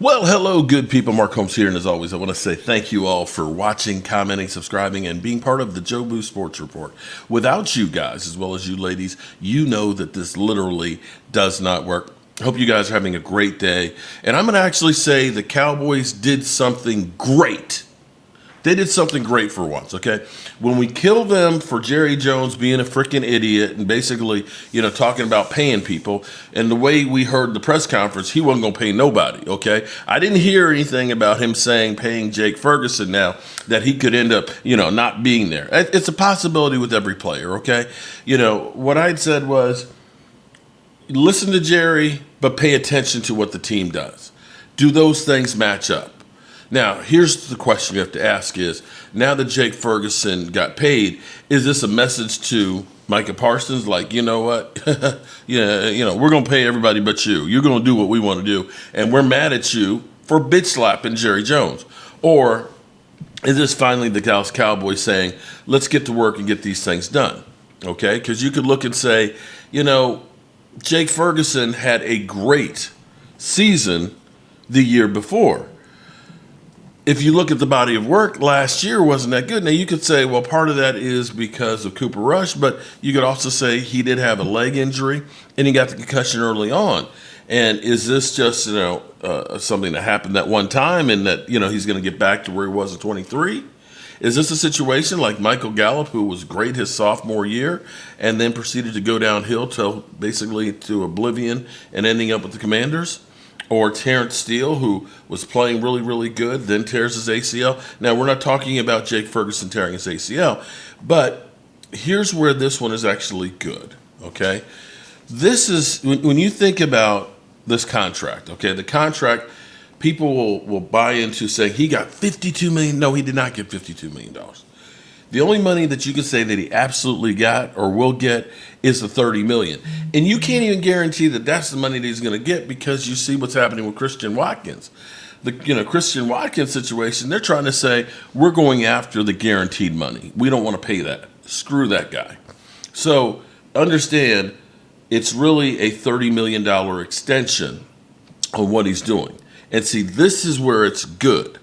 Well, hello, good people. Mark Holmes here, and as always, I want to say thank you all for watching, commenting, subscribing, and being part of the Joe Boo Sports Report. Without you guys, as well as you ladies, you know that this literally does not work. Hope you guys are having a great day. And I'm going to actually say the Cowboys did something great. They did something great for once, okay? When we kill them for Jerry Jones being a freaking idiot and basically, talking about paying people, and the way we heard the press conference, he wasn't going to pay nobody, okay? I didn't hear anything about him saying paying Jake Ferguson now that he could end up, not being there. It's a possibility with every player, okay? What I'd said was listen to Jerry, but pay attention to what the team does. Do those things match up? Now, here's the question you have to ask is, now that Jake Ferguson got paid, is this a message to Micah Parsons? Like, you know what? We're going to pay everybody but you. You're going to do what we want to do. And we're mad at you for bitch slapping Jerry Jones. Or is this finally the Dallas Cowboys saying, let's get to work and get these things done? Okay? Because you could look and say, Jake Ferguson had a great season the year before. If you look at the body of work, last year wasn't that good. Now, you could say, well, part of that is because of Cooper Rush, but you could also say he did have a leg injury and he got the concussion early on. And is this just, something that happened that one time and that, he's going to get back to where he was in 23? Is this a situation like Michael Gallup, who was great his sophomore year and then proceeded to go downhill to oblivion and ending up with the Commanders? Or Terrence Steele, who was playing really, really good, then tears his ACL. Now, we're not talking about Jake Ferguson tearing his ACL, but here's where this one is actually good, okay? This is, when you think about this contract, okay, the contract, people will buy into saying he got $52 million. No, he did not get $52 million. The only money that you can say that he absolutely got or will get is the $30 million. And you can't even guarantee that that's the money that he's going to get because you see what's happening with Christian Watkins. The Christian Watkins situation, they're trying to say, we're going after the guaranteed money. We don't want to pay that. Screw that guy. So understand, it's really a $30 million extension on what he's doing. And see, this is where it's good.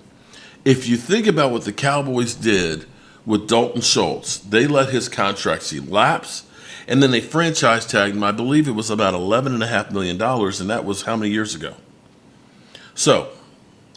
If you think about what the Cowboys did with Dalton Schultz, they let his contract lapse, and then they franchise tagged him. I believe it was about $11.5 million, and that was how many years ago? So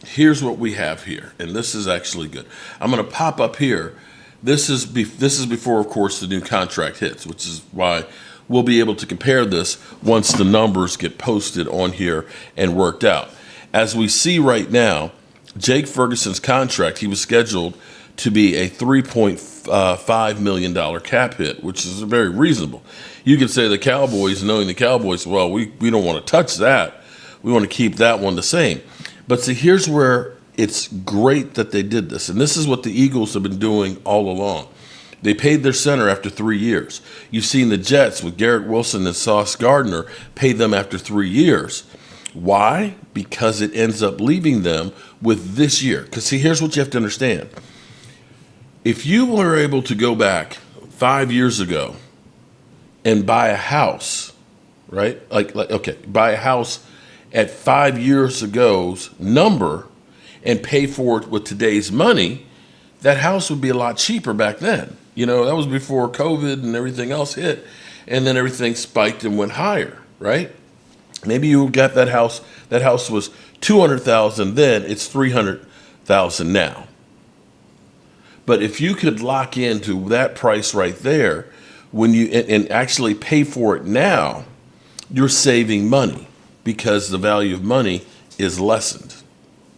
here's what we have here, and this is actually good. I'm going to pop up here. This is before, of course, the new contract hits, which is why we'll be able to compare this once the numbers get posted on here and worked out. As we see right now, Jake Ferguson's contract, he was scheduled to be a $3.5 million cap hit, which is very reasonable. You could say the Cowboys, knowing the Cowboys, well, we don't want to touch that. We want to keep that one the same. But see, here's where it's great that they did this. And this is what the Eagles have been doing all along. They paid their center after 3 years. You've seen the Jets with Garrett Wilson and Sauce Gardner pay them after 3 years. Why? Because it ends up leaving them with this year. Because see, here's what you have to understand. If you were able to go back 5 years ago and buy a house, right? Buy a house at 5 years ago's number and pay for it with today's money, that house would be a lot cheaper back then. That was before COVID and everything else hit, and then everything spiked and went higher, right? Maybe you got that house. That house was $200,000 then. It's $300,000 now. But if you could lock into that price right there, when you and actually pay for it now, you're saving money because the value of money is lessened,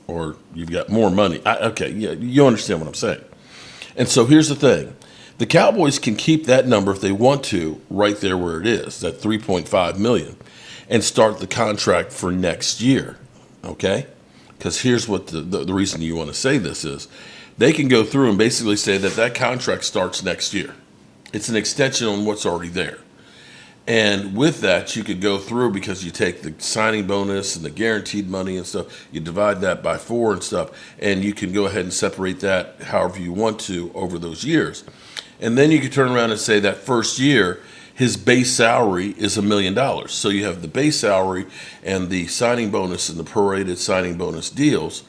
or you've got more money. You understand what I'm saying. And so here's the thing: the Cowboys can keep that number if they want to, right there where it is, that $3.5 million, and start the contract for next year. Okay, because here's what the reason you want to say this is. They can go through and basically say that contract starts next year. It's an extension on what's already there. And with that, you could go through, because you take the signing bonus and the guaranteed money and stuff, you divide that by 4 and stuff, and you can go ahead and separate that however you want to over those years. And then you could turn around and say that first year, his base salary is $1 million. So you have the base salary and the signing bonus and the prorated signing bonus deals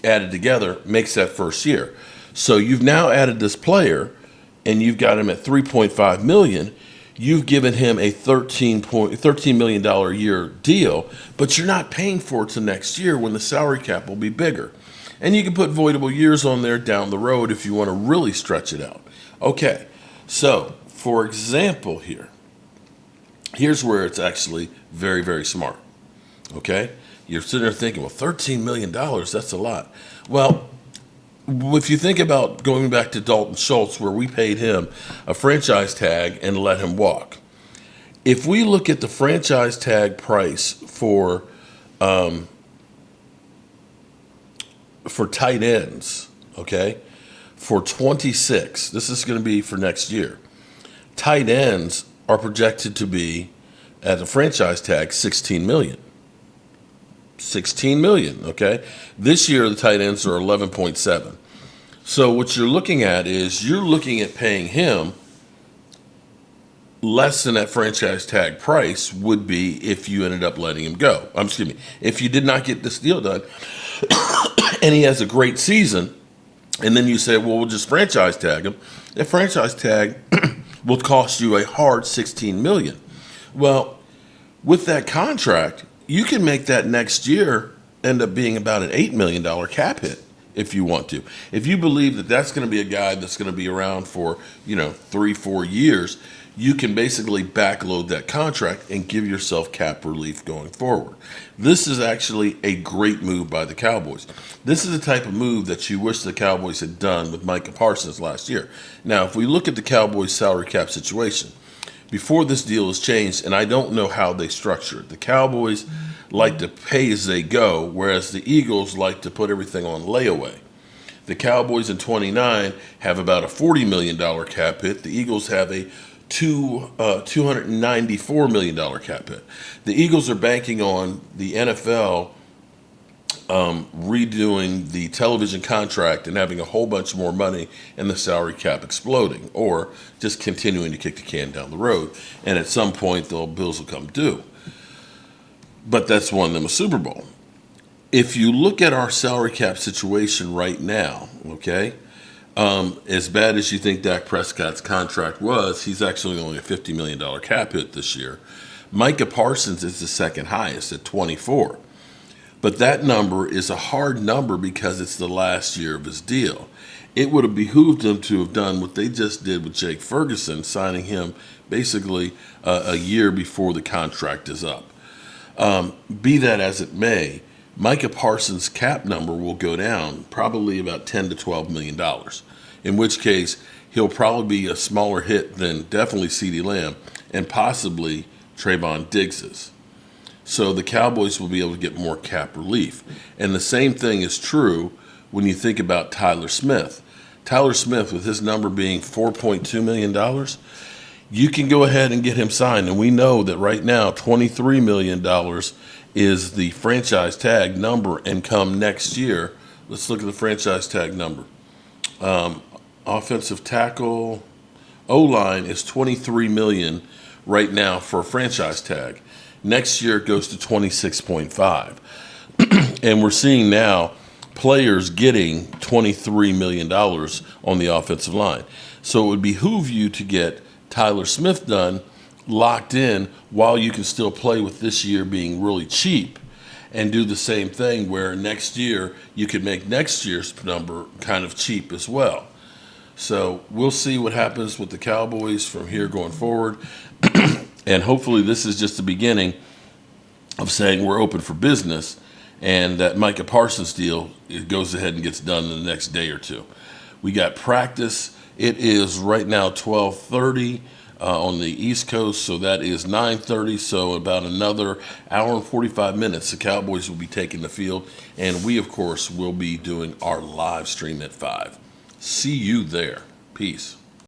added together makes that first year. So you've now added this player and you've got him at $3.5 million. You've given him a $13 million a year deal, but you're not paying for it till next year when the salary cap will be bigger. And you can put voidable years on there down the road if you want to really stretch it out. Okay, so for example here's where it's actually very, very smart. Okay, you're sitting there thinking, well, $13 million, that's a lot. Well, if you think about going back to Dalton Schultz, where we paid him a franchise tag and let him walk. If we look at the franchise tag price for tight ends, okay, for 26, this is going to be for next year. Tight ends are projected to be at the franchise tag 16 million. 16 million, okay? This year, the tight ends are 11.7. So what you're looking at is you're looking at paying him less than that franchise tag price would be if you ended up letting him go. If you did not get this deal done and he has a great season, and then you say, well, we'll just franchise tag him. That franchise tag will cost you a hard 16 million. Well, with that contract, you can make that next year end up being about an $8 million cap hit if you want to. If you believe that that's going to be a guy that's going to be around for, 3-4 years, you can basically backload that contract and give yourself cap relief going forward. This is actually a great move by the Cowboys. This is the type of move that you wish the Cowboys had done with Micah Parsons last year. Now, if we look at the Cowboys salary cap situation, before this deal is changed, and I don't know how they structure it, the Cowboys like to pay as they go, whereas the Eagles like to put everything on layaway. The Cowboys in 29 have about a $40 million cap hit. The Eagles have a $294 million cap hit. The Eagles are banking on the NFL redoing the television contract and having a whole bunch more money and the salary cap exploding, or just continuing to kick the can down the road. And at some point, the bills will come due. But that's won them a Super Bowl. If you look at our salary cap situation right now, okay, as bad as you think Dak Prescott's contract was, he's actually only a $50 million cap hit this year. Micah Parsons is the second highest at 24. But that number is a hard number because it's the last year of his deal. It would have behooved him to have done what they just did with Jake Ferguson, signing him basically a year before the contract is up. Be that as it may, Micah Parsons' cap number will go down probably about $10 to $12 million, in which case he'll probably be a smaller hit than definitely CeeDee Lamb and possibly Trayvon Diggs's. So the Cowboys will be able to get more cap relief. And the same thing is true when you think about Tyler Smith. Tyler Smith, with his number being $4.2 million, you can go ahead and get him signed. And we know that right now $23 million is the franchise tag number, and come next year, let's look at the franchise tag number. Offensive tackle, O-line is $23 million right now for a franchise tag. Next year it goes to 26.5. And we're seeing now players getting $23 million on the offensive line. So it would behoove you to get Tyler Smith done, locked in, while you can still play with this year being really cheap, and do the same thing where next year you could make next year's number kind of cheap as well. So we'll see what happens with the Cowboys from here going forward. And hopefully this is just the beginning of saying we're open for business, and that Micah Parsons deal, it goes ahead and gets done in the next day or two. We got practice. It is right now 12:30 on the East Coast, so that is 9:30. So about another hour and 45 minutes, the Cowboys will be taking the field, and we, of course, will be doing our live stream at 5. See you there. Peace.